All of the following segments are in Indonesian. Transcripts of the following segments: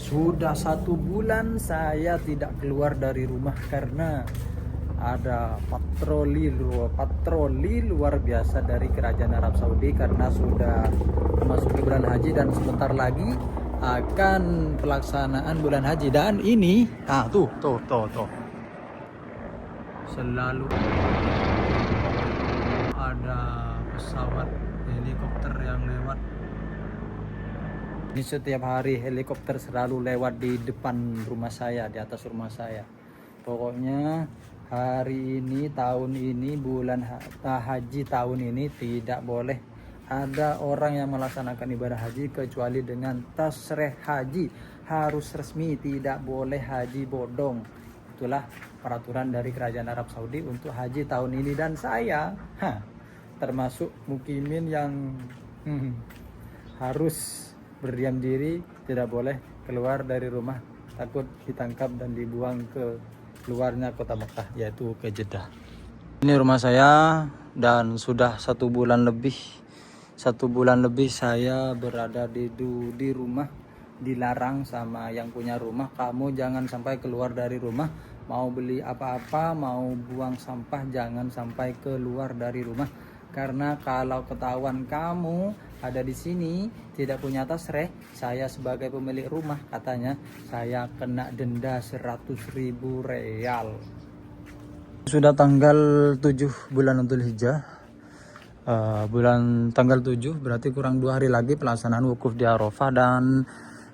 Sudah 1 bulan saya tidak keluar dari rumah karena ada patroli luar biasa dari Kerajaan Arab Saudi karena sudah memasuki bulan haji dan sebentar lagi akan pelaksanaan bulan haji. Dan ini tuh selalu ada pesawat helikopter yang lewat. Ini setiap hari helikopter selalu lewat di depan rumah saya, di atas rumah saya. Pokoknya hari ini, tahun ini, bulan haji tahun ini tidak boleh ada orang yang melaksanakan ibadah haji kecuali dengan tasreh haji. Harus resmi, tidak boleh haji bodong. Itulah peraturan dari Kerajaan Arab Saudi untuk haji tahun ini. Dan saya termasuk mukimin yang harus berdiam diri, tidak boleh keluar dari rumah, takut ditangkap dan dibuang ke luarnya kota Mekah, yaitu ke Jeddah. Ini rumah saya dan sudah 1 bulan lebih saya berada di rumah, dilarang sama yang punya rumah, kamu jangan sampai keluar dari rumah, mau beli apa-apa, mau buang sampah jangan sampai keluar dari rumah. Karena kalau ketahuan kamu ada di sini tidak punya tasreh, saya sebagai pemilik rumah katanya saya kena denda 100.000 real. Sudah tanggal 7 bulan Dhul Hijjah. Bulan tanggal 7 berarti kurang 2 hari lagi pelaksanaan wukuf di Arafah. Dan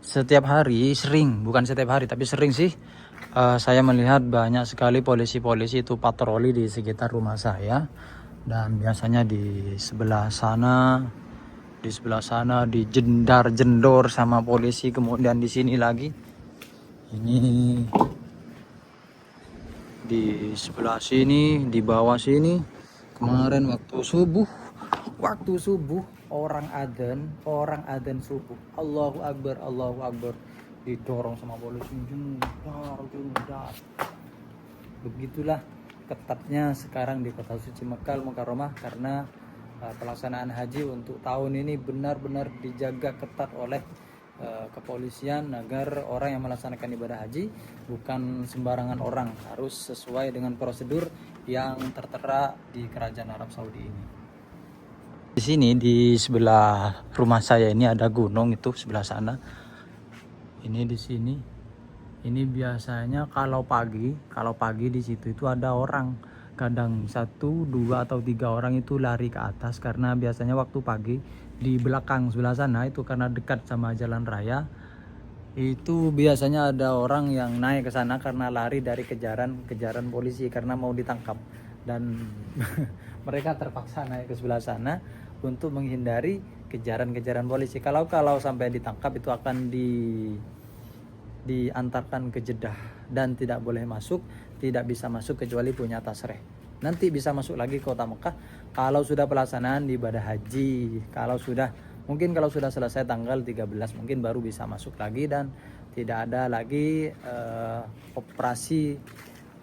setiap hari, bukan setiap hari tapi sering sih, saya melihat banyak sekali polisi-polisi itu patroli di sekitar rumah saya. Dan biasanya di sebelah sana dijendor sama polisi. Kemudian di sini lagi, ini di sebelah sini, di bawah sini. Kemarin waktu subuh orang adzan subuh, Allahu Akbar, didorong sama polisi, jendar. Begitulah ketatnya sekarang di kota suci Mekah Mukarramah karena pelaksanaan haji untuk tahun ini benar-benar dijaga ketat oleh kepolisian agar orang yang melaksanakan ibadah haji bukan sembarangan orang, harus sesuai dengan prosedur yang tertera di Kerajaan Arab Saudi ini. Di sini di sebelah rumah saya ini ada gunung, itu sebelah sana. Ini di sini. Ini biasanya kalau pagi di situ itu ada orang, kadang 1, 2 atau 3 orang itu lari ke atas karena biasanya waktu pagi di belakang sebelah sana itu karena dekat sama jalan raya. Itu biasanya ada orang yang naik ke sana karena lari dari kejaran polisi karena mau ditangkap, dan mereka terpaksa naik ke sebelah sana untuk menghindari kejaran polisi. Kalau sampai ditangkap itu akan diantarkan ke Jeddah dan tidak bisa masuk kecuali punya tasreh. Nanti bisa masuk lagi kota Mekah kalau sudah pelaksanaan ibadah haji. Kalau sudah selesai tanggal 13 mungkin baru bisa masuk lagi dan tidak ada lagi operasi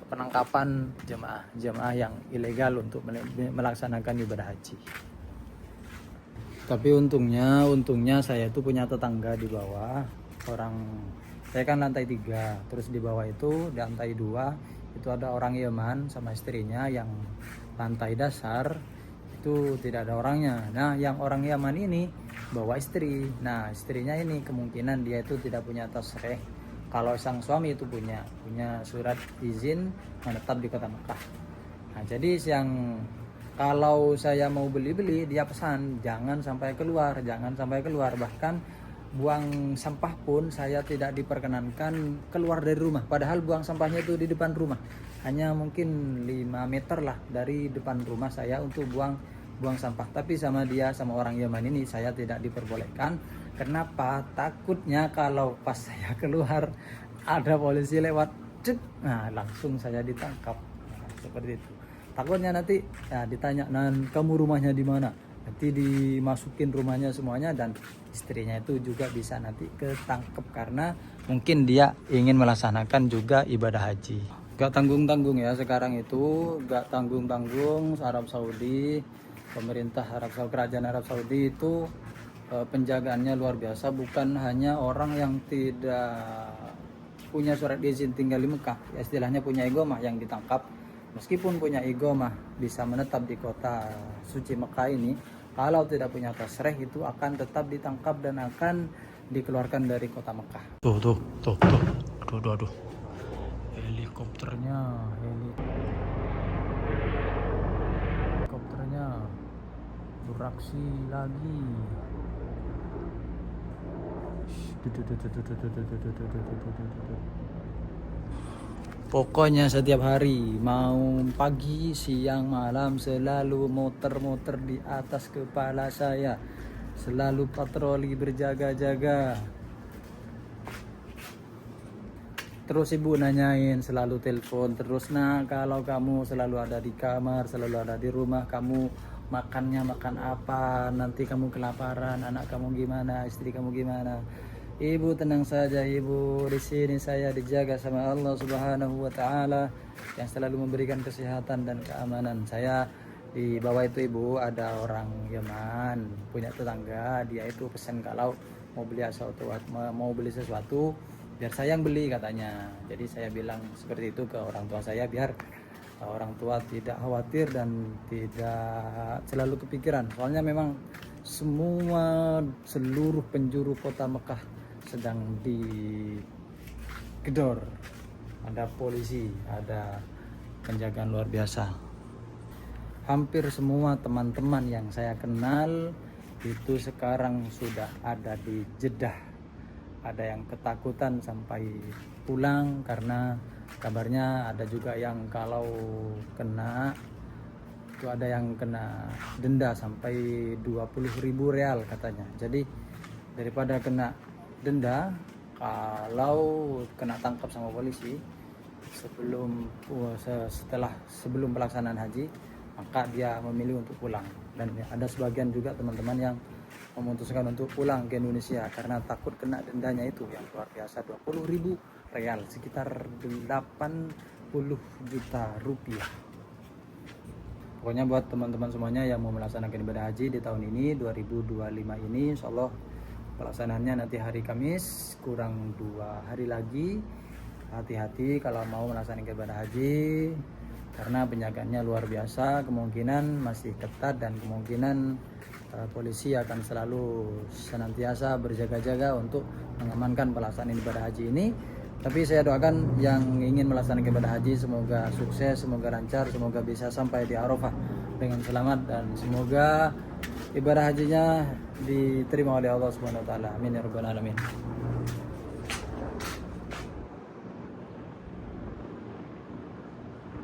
penangkapan jemaah yang ilegal untuk melaksanakan ibadah haji. Tapi untungnya saya itu punya tetangga di bawah. Saya kan lantai 3, terus di bawah itu di lantai 2 itu ada orang Yaman sama istrinya. Yang lantai dasar itu tidak ada orangnya. Nah, yang orang Yaman ini bawa istri. Nah, istrinya ini kemungkinan dia itu tidak punya tasreh. Kalau sang suami itu punya surat izin menetap di kota Mekah. Nah, jadi kalau saya mau beli dia pesan jangan sampai keluar, bahkan buang sampah pun saya tidak diperkenankan keluar dari rumah, padahal buang sampahnya itu di depan rumah, hanya mungkin 5 meter lah dari depan rumah saya untuk buang sampah. Tapi sama orang Yaman ini saya tidak diperbolehkan. Kenapa? Takutnya kalau pas saya keluar ada polisi lewat, langsung saya ditangkap. Seperti itu. Takutnya nanti ditanya, kamu rumahnya di mana? Nanti dimasukin rumahnya semuanya dan istrinya itu juga bisa nanti ketangkep karena mungkin dia ingin melaksanakan juga ibadah haji. Gak tanggung-tanggung ya sekarang itu, gak tanggung-tanggung. Arab Saudi, pemerintah Kerajaan Arab Saudi itu penjagaannya luar biasa, bukan hanya orang yang tidak punya surat izin tinggal di Mekah, ya istilahnya punya iqamah yang ditangkap. Meskipun punya iqamah bisa menetap di kota suci Mekah ini, kalau tidak punya tasreh itu akan tetap ditangkap dan akan dikeluarkan dari kota Mekah. Tuh. Aduh. Helikopternya beraksi lagi. Pokoknya setiap hari, mau pagi, siang, malam, selalu muter-muter di atas kepala saya, selalu patroli berjaga-jaga. Terus ibu nanyain, selalu telepon terus, nah kalau kamu selalu ada di kamar, selalu ada di rumah, kamu makannya makan apa, nanti kamu kelaparan, anak kamu gimana, istri kamu gimana. Ibu tenang saja ibu, di sini saya dijaga sama Allah Subhanahu wa taala yang selalu memberikan kesehatan dan keamanan. Saya di bawah itu ibu ada orang Yaman, punya tetangga, dia itu pesan kalau mau beli sesuatu biar saya yang beli katanya. Jadi saya bilang seperti itu ke orang tua saya biar orang tua tidak khawatir dan tidak selalu kepikiran. Soalnya memang seluruh penjuru kota Mekah sedang digedor. Ada polisi, ada penjagaan luar biasa. Hampir semua teman-teman yang saya kenal itu sekarang sudah ada di Jeddah. Ada yang ketakutan sampai pulang karena kabarnya ada juga yang kalau kena itu ada yang kena denda sampai 20.000 real katanya. Jadi daripada kena denda, kalau kena tangkap sama polisi sebelum pelaksanaan haji, maka dia memilih untuk pulang. Dan ada sebagian juga teman-teman yang memutuskan untuk pulang ke Indonesia karena takut kena dendanya itu yang luar biasa, 20.000 real, sekitar 80 juta rupiah. Pokoknya buat teman-teman semuanya yang mau melaksanakan ibadah haji di tahun ini 2025 ini, insya Allah pelaksanaannya nanti hari Kamis, kurang 2 hari lagi. Hati-hati kalau mau melaksanakan ibadah haji karena penjagaannya luar biasa, kemungkinan masih ketat dan kemungkinan polisi akan selalu senantiasa berjaga-jaga untuk mengamankan pelaksanaan ibadah haji ini. Tapi saya doakan yang ingin melaksanakan ibadah haji semoga sukses, semoga lancar, semoga bisa sampai di Arafah dengan selamat dan semoga ibadah hajinya diterima oleh Allah Subhanahu wa taala. Amin ya rabbal alamin.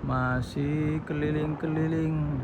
Masih keliling-keliling